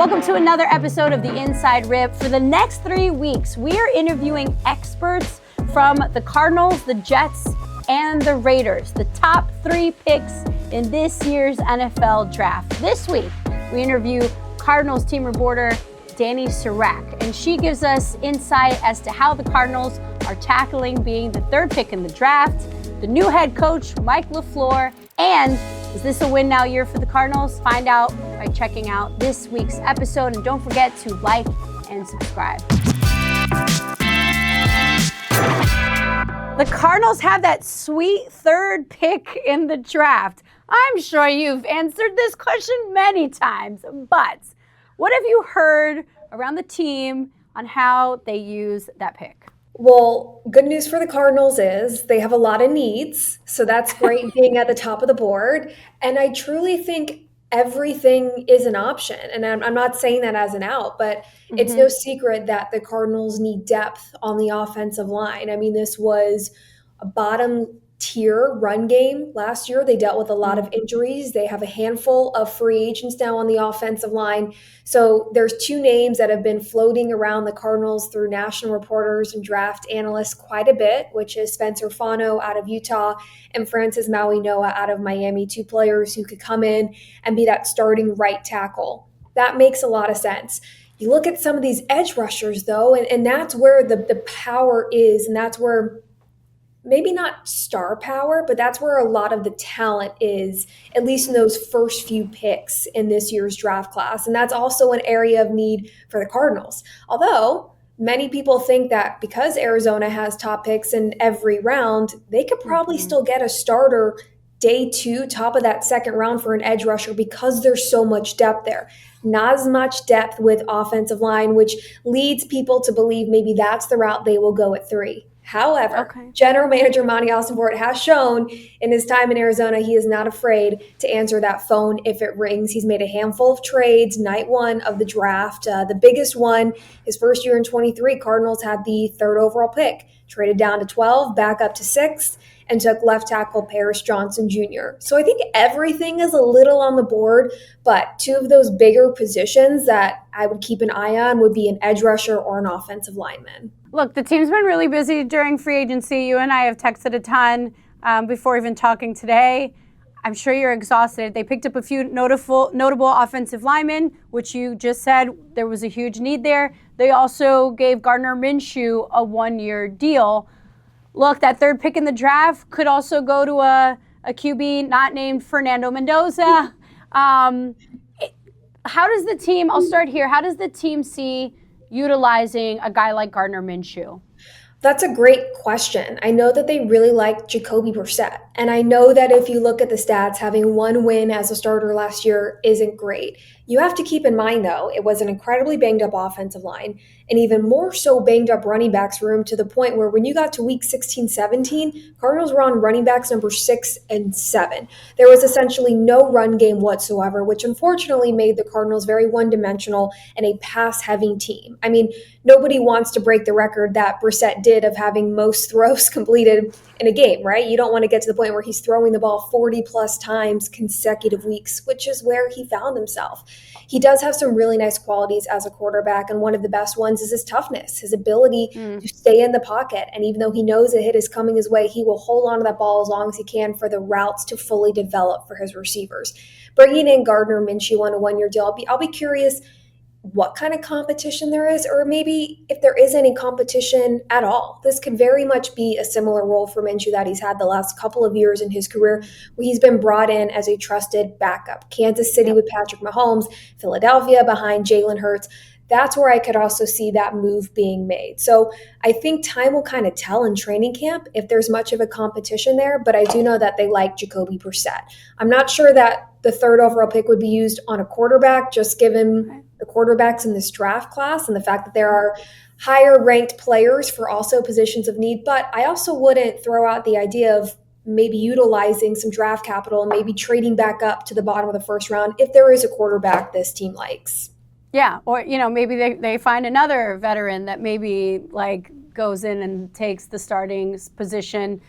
Welcome to another episode of The Inside Rip. For the next 3 weeks, we are interviewing experts from the Cardinals, the Jets, and the Raiders, the top 3 picks in this year's NFL draft. This week, we interview Cardinals team reporter Dani Sureck, and she gives us insight as to how the Cardinals are tackling being the 3rd pick in the draft, the new head coach, Mike LaFleur, and is this a win now year for the Cardinals? Find out by checking out this week's episode, and don't forget to like and subscribe. The Cardinals have that sweet 3rd pick in the draft. I'm sure you've answered this question many times, but what have you heard around the team on how they use that pick? Well, good news for the Cardinals is they have a lot of needs, so that's great being at the top of the board. And I truly think everything is an option. And I'm not saying that as an out, but it's no secret that the Cardinals need depth on the offensive line. I mean, this was a bottom tier run game last year. They dealt with a lot of injuries. They have a handful of free agents now on the offensive line. So there's 2 names that have been floating around the Cardinals through national reporters and draft analysts quite a bit, which is Spencer Fano out of Utah and Francis Maui-Noa out of Miami, 2 players who could come in and be that starting right tackle. That makes a lot of sense. You look at some of these edge rushers, though, and that's where the power is, and that's where maybe not star power, but that's where a lot of the talent is, at least in those first few picks in this year's draft class. And that's also an area of need for the Cardinals. Although many people think that because Arizona has top picks in every round, they could probably still get a starter day 2, top of that 2nd round for an edge rusher because there's so much depth there. Not as much depth with offensive line, which leads people to believe maybe that's the route they will go at 3. However, General Manager Monty Ossenfort has shown in his time in Arizona he is not afraid to answer that phone if it rings. He's made a handful of trades night 1 of the draft. The biggest one, his first year in 23, Cardinals had the 3rd overall pick, traded down to 12, back up to 6th, and took left tackle Paris Johnson Jr. So I think everything is a little on the board, but 2 of those bigger positions that I would keep an eye on would be an edge rusher or an offensive lineman. Look, the team's been really busy during free agency. You and I have texted a ton before even talking today. I'm sure you're exhausted. They picked up a few notable offensive linemen, which you just said there was a huge need there. They also gave Gardner Minshew a 1-year deal. Look, that 3rd pick in the draft could also go to a QB not named Fernando Mendoza. How does the team, I'll start here, how does the team see utilizing a guy like Gardner Minshew? That's a great question. I know that they really like Jacoby Brissett. And I know that if you look at the stats, having 1 win as a starter last year isn't great. You have to keep in mind, though, it was an incredibly banged up offensive line and even more so banged up running backs room to the point where when you got to week 16, 17, Cardinals were on running backs number 6 and 7. There was essentially no run game whatsoever, which unfortunately made the Cardinals very one-dimensional and a pass-heavy team. I mean, nobody wants to break the record that Brissett did of having most throws completed in a game, right? You don't want to get to the point where he's throwing the ball 40 plus times consecutive weeks, which is where he found himself. He does have some really nice qualities as a quarterback, and one of the best ones is his toughness, his ability to stay in the pocket. And even though he knows a hit is coming his way, he will hold on to that ball as long as he can for the routes to fully develop for his receivers. Bringing in Gardner Minshew on a 1-year deal, I'll be curious what kind of competition there is, or maybe if there is any competition at all. This could very much be a similar role for Minshew that he's had the last couple of years in his career, where he's been brought in as a trusted backup. Kansas City with Patrick Mahomes, Philadelphia behind Jalen Hurts. That's where I could also see that move being made. So I think time will kind of tell in training camp if there's much of a competition there, but I do know that they like Jacoby Brissett. I'm not sure that the 3rd overall pick would be used on a quarterback, just given the quarterbacks in this draft class and the fact that there are higher ranked players for also positions of need. But I also wouldn't throw out the idea of maybe utilizing some draft capital and maybe trading back up to the bottom of the 1st round if there is a quarterback this team likes. Yeah, or maybe they find another veteran that maybe goes in and takes the starting position.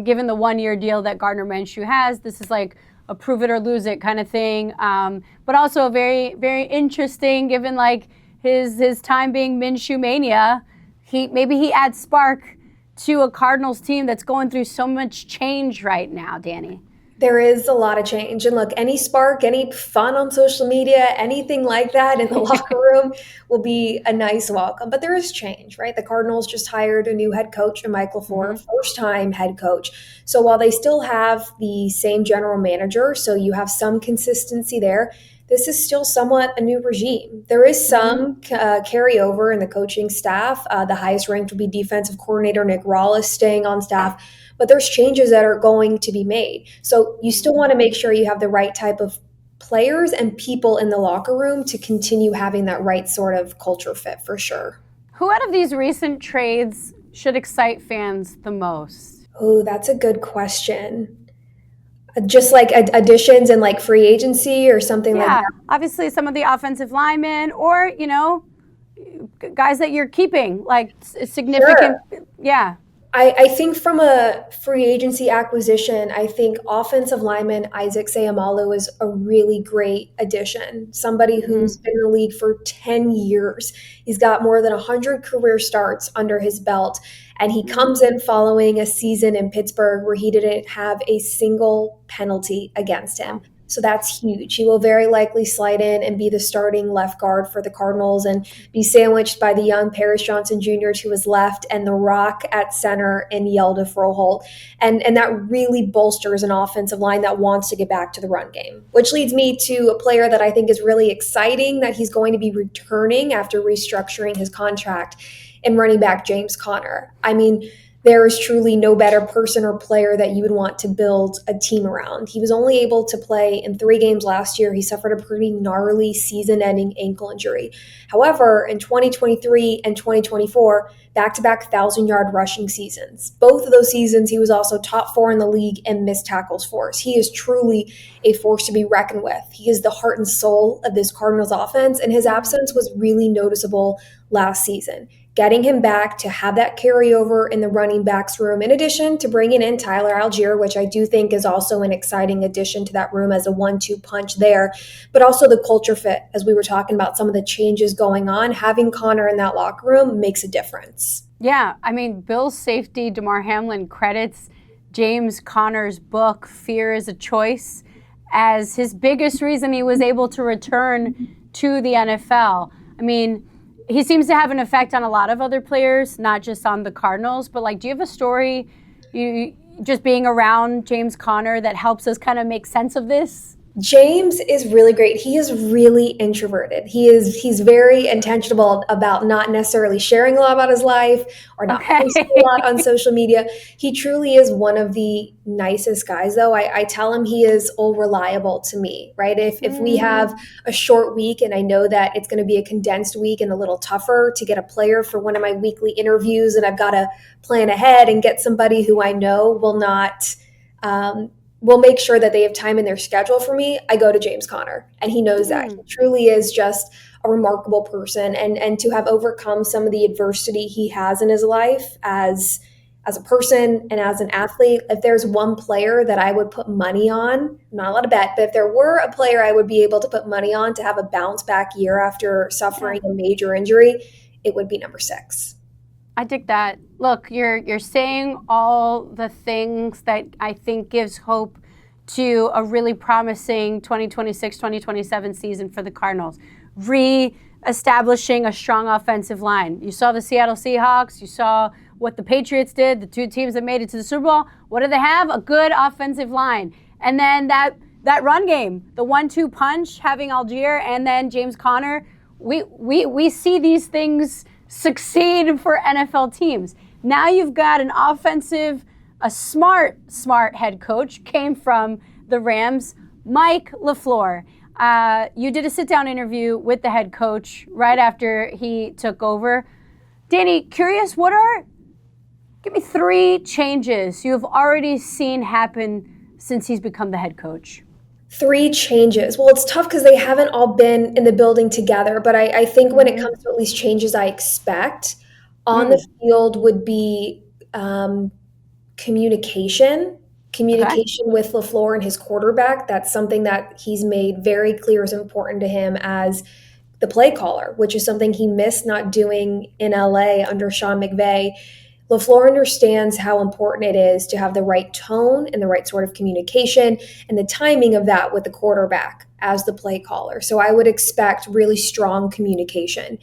Given the 1-year deal that Gardner Minshew has, this is like a a prove it or lose it kind of thing. But also very, very interesting given like his time being Minshew mania. Maybe he adds spark to a Cardinals team that's going through so much change right now, Danny. There is a lot of change. And look, any spark, any fun on social media, anything like that in the locker room will be a nice welcome. But there is change, right? The Cardinals just hired a new head coach, Mike LaFleur, first-time head coach. So while they still have the same general manager, so you have some consistency there, this is still somewhat a new regime. There is some carryover in the coaching staff. The highest ranked would be defensive coordinator Nick Rawlis staying on staff. But there's changes that are going to be made. So you still want to make sure you have the right type of players and people in the locker room to continue having that right sort of culture fit for sure. Who out of these recent trades should excite fans the most? Oh, that's a good question. Just like additions and like free agency or something like that? Obviously some of the offensive linemen or, guys that you're keeping, like significant. Sure. Yeah. I think from a free agency acquisition, I think offensive lineman Isaac Seumalo is a really great addition. Somebody who's been in the league for 10 years. He's got more than 100 career starts under his belt. And he comes in following a season in Pittsburgh where he didn't have a single penalty against him. So that's huge. He will very likely slide in and be the starting left guard for the Cardinals and be sandwiched by the young Paris Johnson Jr. to his left and the Rock at center and Yelda Froholt. And that really bolsters an offensive line that wants to get back to the run game, which leads me to a player that I think is really exciting that he's going to be returning after restructuring his contract in running back James Conner. I mean, there is truly no better person or player that you would want to build a team around. He was only able to play in 3 games last year. He suffered a pretty gnarly season-ending ankle injury. However, in 2023 and 2024, back-to-back 1,000-yard rushing seasons. Both of those seasons, he was also top 4 in the league in missed tackles force. He is truly a force to be reckoned with. He is the heart and soul of this Cardinals offense, and his absence was really noticeable last season. Getting him back to have that carryover in the running backs room, in addition to bringing in Tyler Algier, which I do think is also an exciting addition to that room as a 1-2 punch there, but also the culture fit, as we were talking about some of the changes going on, having Conner in that locker room makes a difference. Yeah, I mean, Bills safety Damar Hamlin credits James Conner's book, Fear is a Choice, as his biggest reason he was able to return to the NFL. I mean, he seems to have an effect on a lot of other players, not just on the Cardinals. But do you have a story, just being around James Conner, that helps us kind of make sense of this? James is really great. He is really introverted. He's very intentional about not necessarily sharing a lot about his life or not posting a lot on social media. He truly is one of the nicest guys, though. I tell him he is all reliable to me, right? If we have a short week and I know that it's going to be a condensed week and a little tougher to get a player for one of my weekly interviews, and I've got to plan ahead and get somebody who I know will make sure that they have time in their schedule for me, I go to James Conner. And he knows that. He truly is just a remarkable person. And to have overcome some of the adversity he has in his life as a person and as an athlete, if there's one player that I would put money on, I'm not allowed to bet, but if there were a player I would be able to put money on to have a bounce back year after suffering a major injury, it would be number 6. I dig that. Look, you're saying all the things that I think gives hope to a really promising 2026-2027 season for the Cardinals. Re-establishing a strong offensive line. You saw the Seattle Seahawks. You saw what the Patriots did, the 2 teams that made it to the Super Bowl. What do they have? A good offensive line. And then that run game, the 1-2 punch, having Algier and then James Conner. We see these things succeed for NFL teams. Now you've got a smart head coach, came from the Rams, Mike LaFleur. You did a sit-down interview with the head coach right after he took over. Danny, curious, give me 3 changes you have already seen happen since he's become the head coach. 3 changes. Well, it's tough because they haven't all been in the building together, but I think when it comes to at least changes I expect on the field would be communication Okay. Communication with LaFleur and his quarterback, that's something that he's made very clear is important to him as the play caller, which is something he missed not doing in LA under Sean McVay. LaFleur understands how important it is to have the right tone and the right sort of communication and the timing of that with the quarterback as the play caller. So I would expect really strong communication.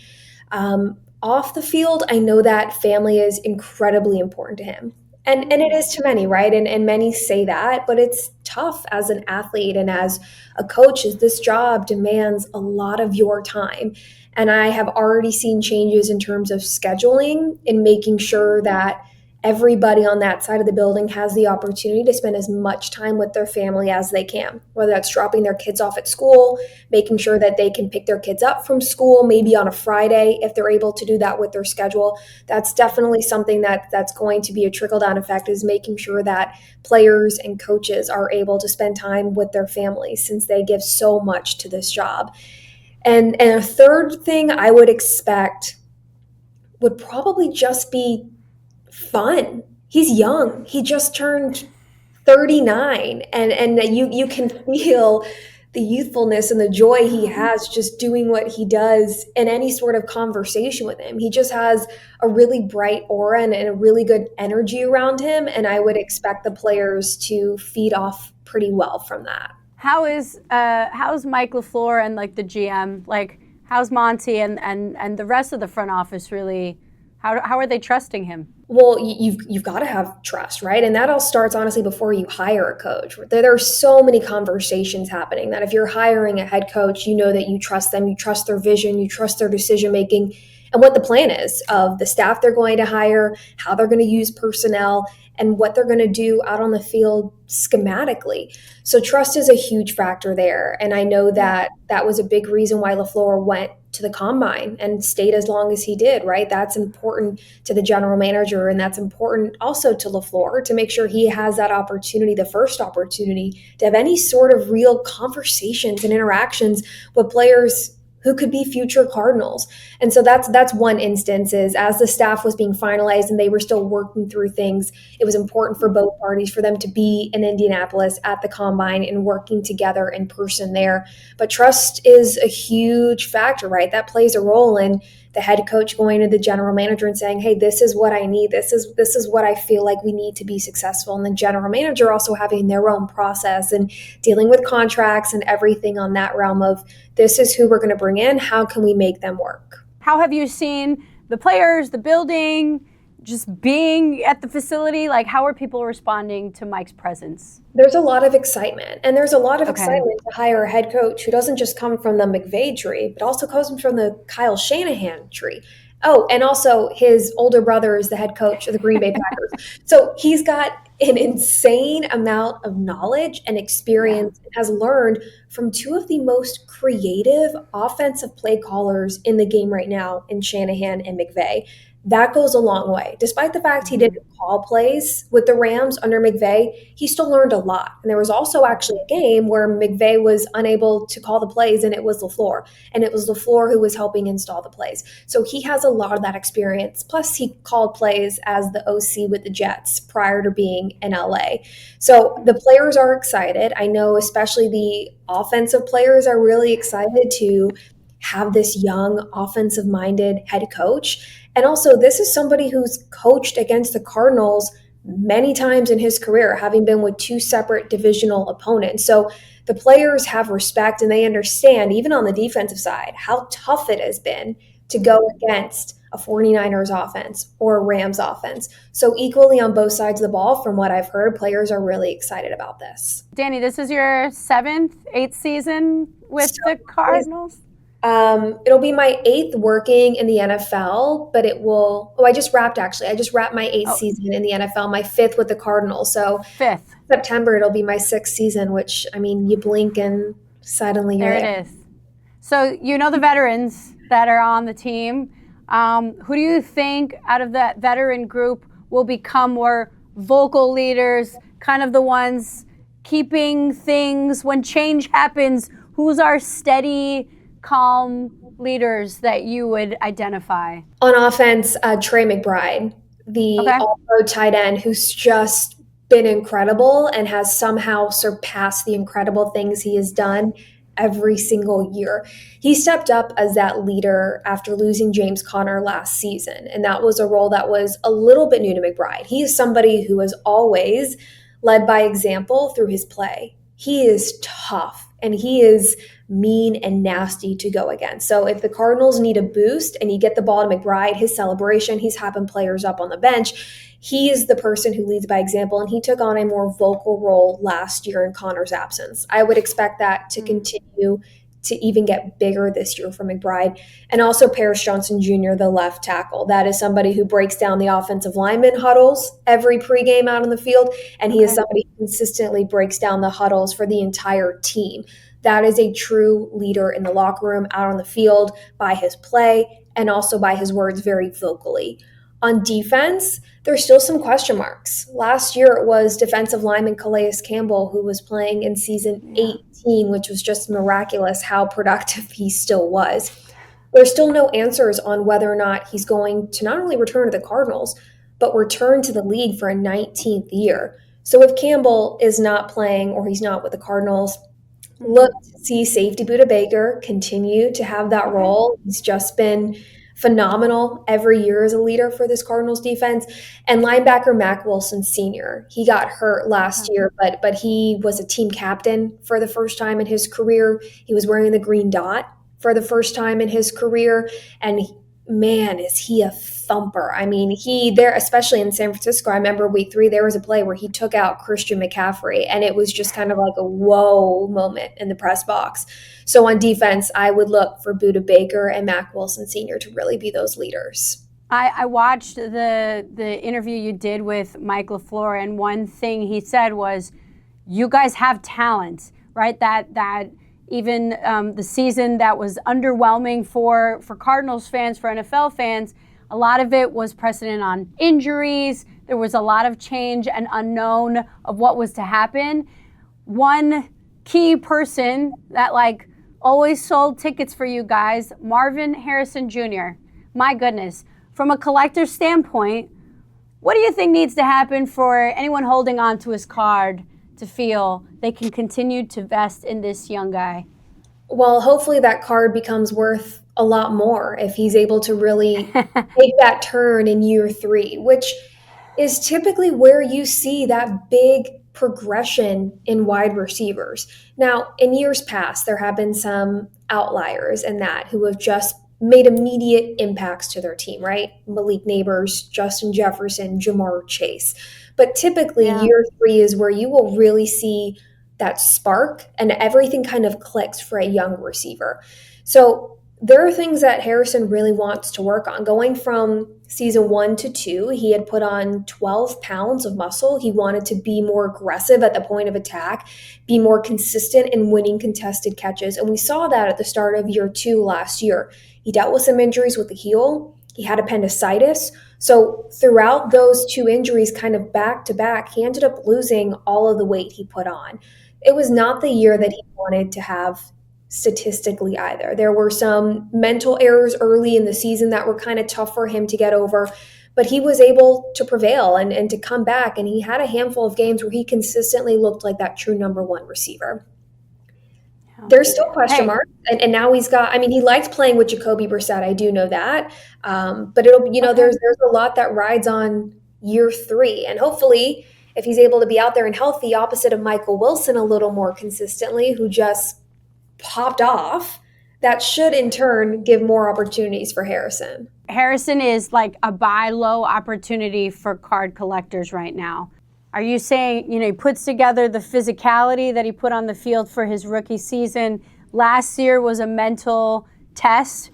Off the field, I know that family is incredibly important to him. And it is to many, right? And many say that, but it's tough as an athlete and as a coach, is this job demands a lot of your time. And I have already seen changes in terms of scheduling and making sure that everybody on that side of the building has the opportunity to spend as much time with their family as they can, whether that's dropping their kids off at school, making sure that they can pick their kids up from school, maybe on a Friday if they're able to do that with their schedule. That's definitely something that's going to be a trickle-down effect, is making sure that players and coaches are able to spend time with their families since they give so much to this job. And a third thing I would expect would probably just be fun. He's young. He just turned 39, and you can feel the youthfulness and the joy he has just doing what he does in any sort of conversation with him. He just has a really bright aura and a really good energy around him, and I would expect the players to feed off pretty well from that. How's Mike LaFleur and like the GM, like how's Monty and the rest of the front office really, how are they trusting him? Well, you've got to have trust, right? And that all starts honestly before you hire a coach. There are so many conversations happening that if you're hiring a head coach, you know that you trust them, you trust their vision, you trust their decision making, and what the plan is of the staff they're going to hire, how they're going to use personnel, and what they're going to do out on the field schematically. So trust is a huge factor there. And I know that that was a big reason why LaFleur went to the combine and stayed as long as he did, right? That's important to the general manager, and that's important also to LaFleur to make sure he has that opportunity, the first opportunity, to have any sort of real conversations and interactions with players who could be future Cardinals. And so that's one instance, is as the staff was being finalized and they were still working through things, it was important for both parties for them to be in Indianapolis at the combine and working together in person there. But trust is a huge factor, right? That plays a role in the head coach going to the general manager and saying, hey, this is what I need. This is what I feel like we need to be successful. And the general manager also having their own process and dealing with contracts and everything on that realm of, this is who we're going to bring in. How can we make them work? How have you seen the players, the building, just being at the facility? Like, how are people responding to Mike's presence? There's a lot of excitement, and there's a lot of excitement to hire a head coach who doesn't just come from the McVay tree, but also comes from the Kyle Shanahan tree. Oh, and also his older brother is the head coach of the Green Bay Packers. So he's got an insane amount of knowledge and experience, and has learned from two of the most creative offensive play callers in the game right now in Shanahan and McVay. That goes a long way. Despite the fact he didn't call plays with the Rams under McVay, he still learned a lot. And there was also actually a game where McVay was unable to call the plays, and it was LaFleur. And it was LaFleur who was helping install the plays. So he has a lot of that experience. Plus, he called plays as the OC with the Jets prior to being in LA. So the players are excited. I know especially the offensive players are really excited to have this young offensive-minded head coach. And also, this is somebody who's coached against the Cardinals many times in his career, having been with two separate divisional opponents. So the players have respect, and they understand, even on the defensive side, how tough it has been to go against a 49ers offense or a Rams offense. So equally on both sides of the ball, from what I've heard, players are really excited about this. Danny, this is your 7th, 8th season with the Cardinals? It'll be my 8th working in the NFL, but it will, I just wrapped actually. I just wrapped my 8th season in the NFL, my 5th with the Cardinals. So 5th. September, it'll be my 6th season, which, I mean, you blink and suddenly you're there. There it is. So you know the veterans that are on the team. Who do you think out of that veteran group will become more vocal leaders, kind of the ones keeping things when change happens? Who's our steady, calm leaders that you would identify? On offense, Trey McBride, the all-pro tight end who's just been incredible and has somehow surpassed the incredible things he has done every single year. He stepped up as that leader after losing James Conner last season, and that was a role that was a little bit new to McBride. He is somebody who has always led by example through his play. He is tough and he is mean and nasty to go against. So if the Cardinals need a boost and you get the ball to McBride, his celebration, he's having players up on the bench. He is the person who leads by example, and he took on a more vocal role last year in Connor's absence. I would expect that to continue to even get bigger this year for McBride. And also Paris Johnson Jr., the left tackle. That is somebody who breaks down the offensive lineman huddles every pregame out on the field, and he is somebody who consistently breaks down the huddles for the entire team. That is a true leader in the locker room, out on the field, by his play, and also by his words very vocally. On defense, there's still some question marks. Last year, it was defensive lineman Calais Campbell who was playing in season 18, which was just miraculous how productive he still was. There's still no answers on whether or not he's going to not only return to the Cardinals, but return to the league for a 19th year. So if Campbell is not playing or he's not with the Cardinals, look to see safety Budda Baker continue to have that role. He's just been phenomenal every year as a leader for this Cardinals defense. And linebacker Mack Wilson Sr., he got hurt last year, but he was a team captain for the first time in his career. He was wearing the green dot for the first time in his career. And man, is he a thumper. I mean, he there, especially in San Francisco, I remember week 3, there was a play where he took out Christian McCaffrey, and it was just kind of like a whoa moment in the press box. So on defense, I would look for Budda Baker and Mack Wilson Sr. to really be those leaders. I watched the interview you did with Mike LaFleur, and one thing he said was, you guys have talent, right? That even the season that was underwhelming for Cardinals fans, for NFL fans, a lot of it was precedent on injuries. There was a lot of change and unknown of what was to happen. One key person that always sold tickets for you guys, Marvin Harrison Jr. My goodness. From a collector's standpoint, what do you think needs to happen for anyone holding on to his card to feel they can continue to invest in this young guy? Well, hopefully that card becomes worth a lot more if he's able to really take that turn in year 3, which is typically where you see that big progression in wide receivers. Now, in years past, there have been some outliers in that who have just made immediate impacts to their team, right? Malik Neighbors, Justin Jefferson, Jamar Chase. But typically year 3 is where you will really see that spark and everything kind of clicks for a young receiver. So there are things that Harrison really wants to work on. Going from season 1 to 2, he had put on 12 pounds of muscle. He wanted to be more aggressive at the point of attack, be more consistent in winning contested catches. And we saw that at the start of year 2 last year. He dealt with some injuries with the heel. He had appendicitis. So throughout those 2 injuries, kind of back to back, he ended up losing all of the weight he put on. It was not the year that he wanted to have statistically either. There were some mental errors early in the season that were kind of tough for him to get over, but he was able to prevail and to come back, and he had a handful of games where he consistently looked like that true number 1 receiver. There's still question marks, and now he's got, I mean, he likes playing with Jacoby Brissett, I do know that, but it'll, there's a lot that rides on year 3, and hopefully if he's able to be out there and healthy, opposite of Michael Wilson a little more consistently, who just popped off, that should in turn give more opportunities for Harrison. Harrison is like a buy low opportunity for card collectors right now. Are you saying, he puts together the physicality that he put on the field for his rookie season? Last year was a mental test.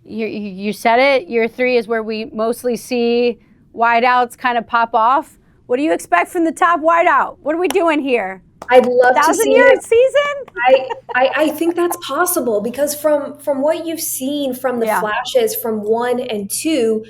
You said it. Year 3 is where we mostly see wideouts kind of pop off. What do you expect from the top wideout? What are we doing here? I'd love to see 1,000-yard season? I think that's possible because from what you've seen from the flashes from 1 and 2,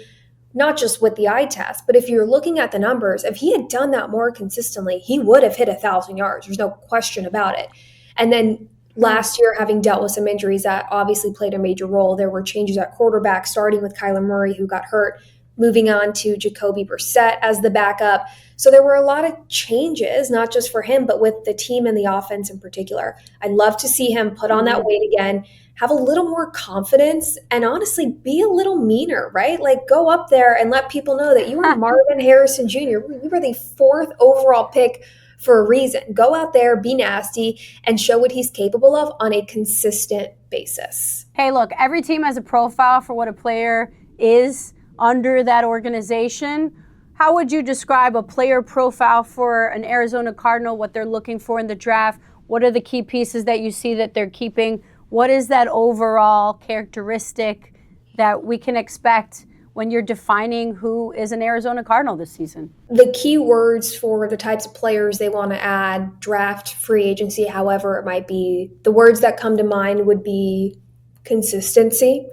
not just with the eye test, but if you're looking at the numbers, if he had done that more consistently, he would have hit 1,000 yards. There's no question about it. And then last year, having dealt with some injuries that obviously played a major role, there were changes at quarterback, starting with Kyler Murray, who got hurt moving on to Jacoby Brissett as the backup. So there were a lot of changes, not just for him, but with the team and the offense in particular. I'd love to see him put on that weight again, have a little more confidence, and honestly be a little meaner, right? Like go up there and let people know that you are Marvin Harrison Jr. You were the 4th overall pick for a reason. Go out there, be nasty, and show what he's capable of on a consistent basis. Hey, look, every team has a profile for what a player is under that organization. How would you describe a player profile for an Arizona Cardinal, what they're looking for in the draft? What are the key pieces that you see that they're keeping? What is that overall characteristic that we can expect when you're defining who is an Arizona Cardinal this season? The key words for the types of players they want to add, draft, free agency, however it might be, the words that come to mind would be consistency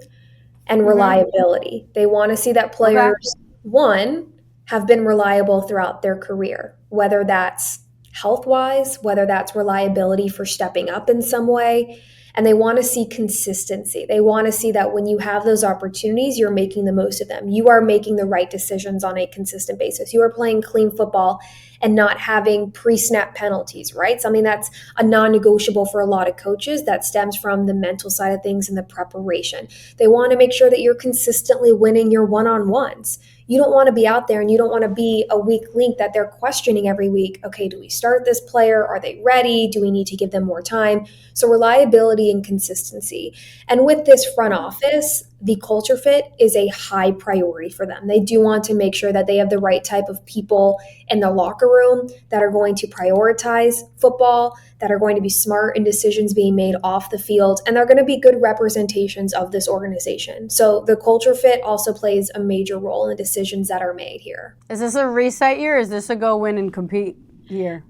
and reliability. They want to see that players, one, have been reliable throughout their career, whether that's health-wise, whether that's reliability for stepping up in some way. And they want to see consistency. They want to see that when you have those opportunities, you're making the most of them. You are making the right decisions on a consistent basis. You are playing clean football and not having pre-snap penalties, right? Something that's a non-negotiable for a lot of coaches that stems from the mental side of things and the preparation. They want to make sure that you're consistently winning your one-on-ones. You don't want to be out there and you don't want to be a weak link that they're questioning every week. Okay, do we start this player? Are they ready? Do we need to give them more time? So reliability and consistency. And with this front office, the culture fit is a high priority for them. They do want to make sure that they have the right type of people in the locker room that are going to prioritize football, that are going to be smart in decisions being made off the field, and they're going to be good representations of this organization. So the culture fit also plays a major role in the decisions that are made here. Is this a reset year or is this a go win and compete year?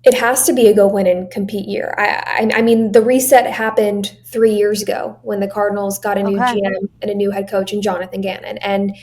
It has to be a go win and compete year. I mean, the reset happened 3 years ago when the Cardinals got a new GM and a new head coach in Jonathan Gannon. And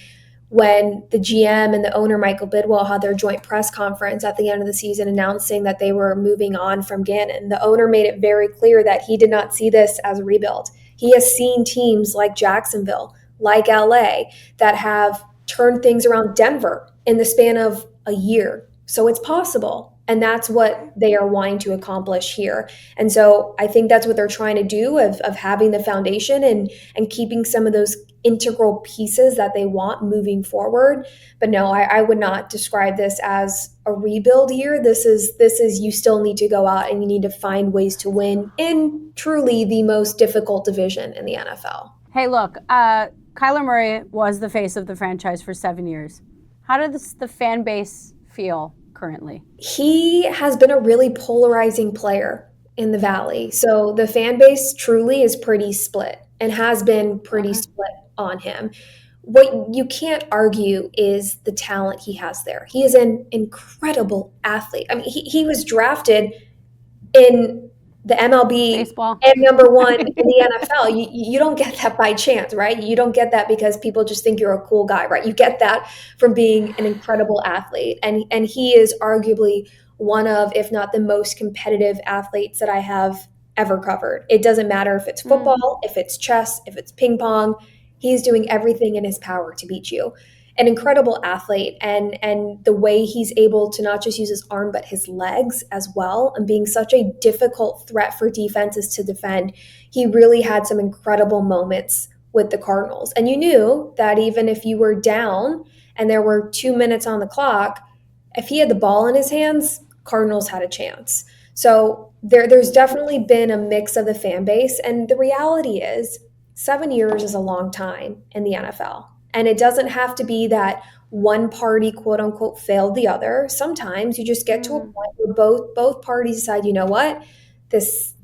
when the GM and the owner, Michael Bidwell, had their joint press conference at the end of the season announcing that they were moving on from Gannon, the owner made it very clear that he did not see this as a rebuild. He has seen teams like Jacksonville, like LA, that have turned things around, Denver, in the span of a year. So it's possible. And that's what they are wanting to accomplish here. And so I think that's what they're trying to do of having the foundation and keeping some of those integral pieces that they want moving forward. But no, I would not describe this as a rebuild year. This is you still need to go out and you need to find ways to win in truly the most difficult division in the NFL. Hey, look, Kyler Murray was the face of the franchise for 7 years. How does the fan base feel currently? He has been a really polarizing player in the Valley. So the fan base truly is pretty split and has been pretty split on him. What you can't argue is the talent he has there. He is an incredible athlete. I mean, he was drafted in the MLB Baseball. And number one in the NFL. You don't get that by chance, right? You don't get that because people just think you're a cool guy, right? You get that from being an incredible athlete. And he is arguably one of, if not the most competitive athletes that I have ever covered. It doesn't matter if it's football, if it's chess, if it's ping pong. He's doing everything in his power to beat you. An incredible athlete, and the way he's able to not just use his arm but his legs as well, and being such a difficult threat for defenses to defend. He really had some incredible moments with the Cardinals. And you knew that even if you were down and there were 2 minutes on the clock, if he had the ball in his hands, Cardinals had a chance. So there's definitely been a mix of the fan base. And the reality is 7 years is a long time in the NFL. And it doesn't have to be that one party, quote unquote, failed the other. Sometimes you just get to a point where both parties decide, you know what,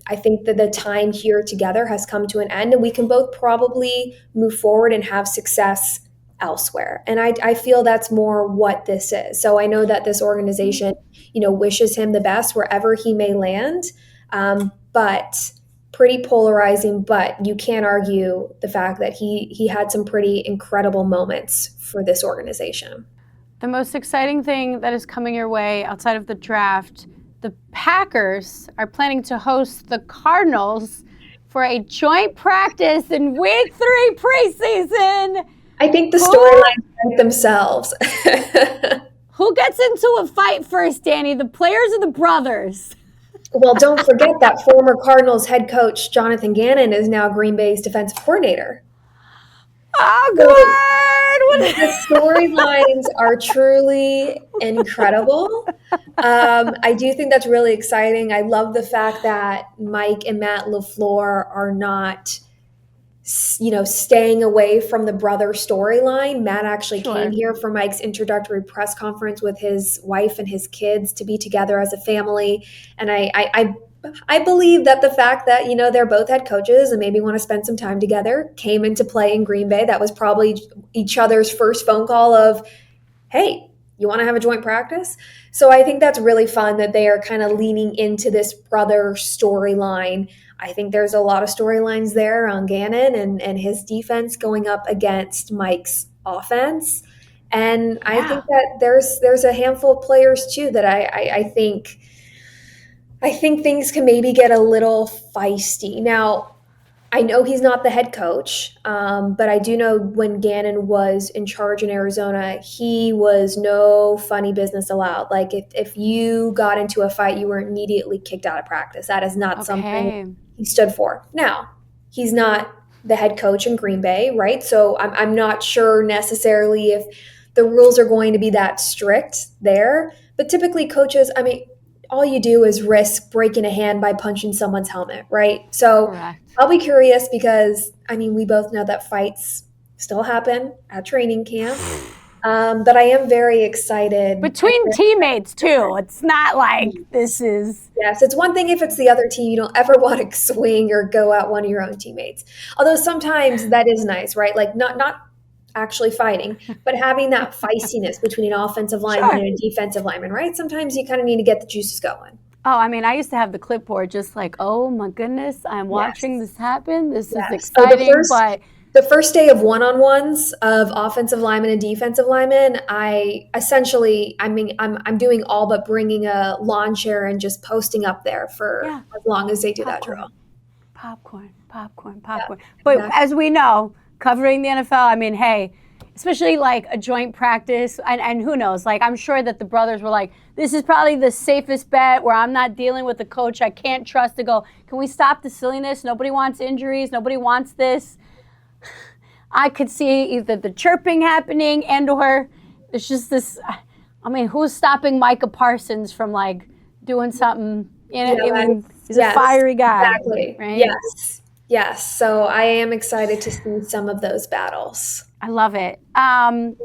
I think that the time here together has come to an end and we can both probably move forward and have success elsewhere. And I feel that's more what this is. So I know that this organization, wishes him the best wherever he may land. But pretty polarizing, but you can't argue the fact that he had some pretty incredible moments for this organization. The most exciting thing that is coming your way outside of the draft, the Packers are planning to host the Cardinals for a joint practice in week 3 preseason. I think the storylines write themselves. Who gets into a fight first, Danny? The players or the brothers? Well, don't forget that former Cardinals head coach Jonathan Gannon is now Green Bay's defensive coordinator. Awkward. The storylines are truly incredible. I do think that's really exciting. I love the fact that Mike and Matt LaFleur are not, staying away from the brother storyline. Matt actually came here for Mike's introductory press conference with his wife and his kids to be together as a family. And I believe that the fact that, they're both head coaches and maybe want to spend some time together came into play in Green Bay. That was probably each other's first phone call of, hey, you want to have a joint practice? So I think that's really fun that they are kind of leaning into this brother storyline. I think there's a lot of storylines there on Gannon and his defense going up against Mike's offense. And I think that there's a handful of players too that I think things can maybe get a little feisty. Now, I know he's not the head coach, but I do know when Gannon was in charge in Arizona, he was no funny business allowed. Like if you got into a fight, you were immediately kicked out of practice. That is not something he stood for. Now, he's not the head coach in Green Bay, right? So I'm not sure necessarily if the rules are going to be that strict there. But typically coaches, all you do is risk breaking a hand by punching someone's helmet, right? So I'll be curious because, we both know that fights still happen at training camp. But I am very excited. Between teammates, too. It's not like this is... Yes, it's one thing if it's the other team. You don't ever want to swing or go at one of your own teammates. Although sometimes that is nice, right? Like not actually fighting, but having that feistiness between an offensive lineman and a defensive lineman, right? Sometimes you kind of need to get the juices going. Oh, I used to have the clipboard just like, oh my goodness, I'm watching this happen. This is exciting. But the first day of one-on-ones of offensive linemen and defensive linemen, I'm doing all but bringing a lawn chair and just posting up there for as long as they do that drill. Popcorn. But as we know, covering the NFL, hey, especially like a joint practice, and who knows, like I'm sure that the brothers were like, this is probably the safest bet where I'm not dealing with the coach I can't trust to go, can we stop the silliness? Nobody wants injuries. Nobody wants this. I could see either the chirping happening and or it's just this, who's stopping Micah Parsons from like doing something, he's a fiery guy. Exactly. Right? Yes. So I am excited to see some of those battles. I love it.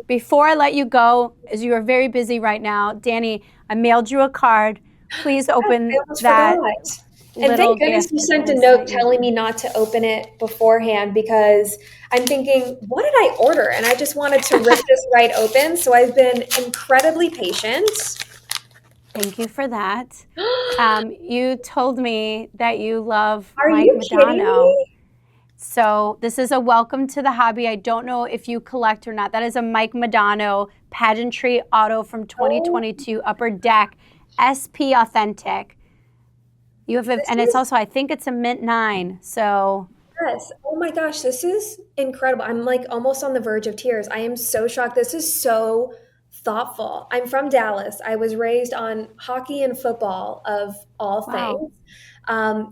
Before I let you go, as you are very busy right now, Danny, I mailed you a card. Please open that. And thank goodness you sent a note telling me not to open it beforehand because I'm thinking, what did I order? And I just wanted to rip this right open. So I've been incredibly patient. Thank you for that. You told me that you love Are Mike you Modano. kidding me? So this is a welcome to the hobby. I don't know if you collect or not. That is a Mike Modano pageantry auto from 2022 Upper Deck SP Authentic. You have and it's also, I think it's a mint 9. So yes. Oh my gosh, this is incredible. I'm like almost on the verge of tears. I am so shocked. This is so thoughtful. I'm from Dallas. I was raised on hockey and football of all things.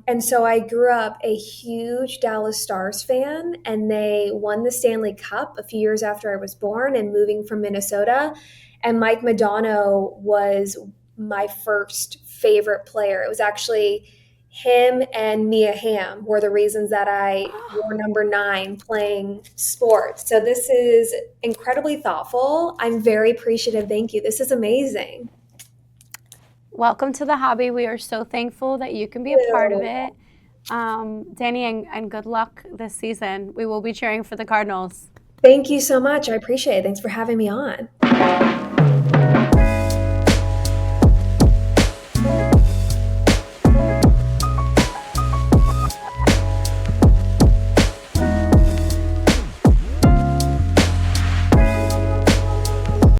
And so I grew up a huge Dallas Stars fan, and they won the Stanley Cup a few years after I was born and moving from Minnesota. And Mike Modano was my first favorite player. It was actually him and Mia Hamm were the reasons that I wore number 9 playing sports. So this is incredibly thoughtful. I'm very appreciative. Thank you. This is amazing. Welcome to the hobby. We are so thankful that you can be a part of it. Danny, and good luck this season. We will be cheering for the Cardinals. Thank you so much. I appreciate it. Thanks for having me on.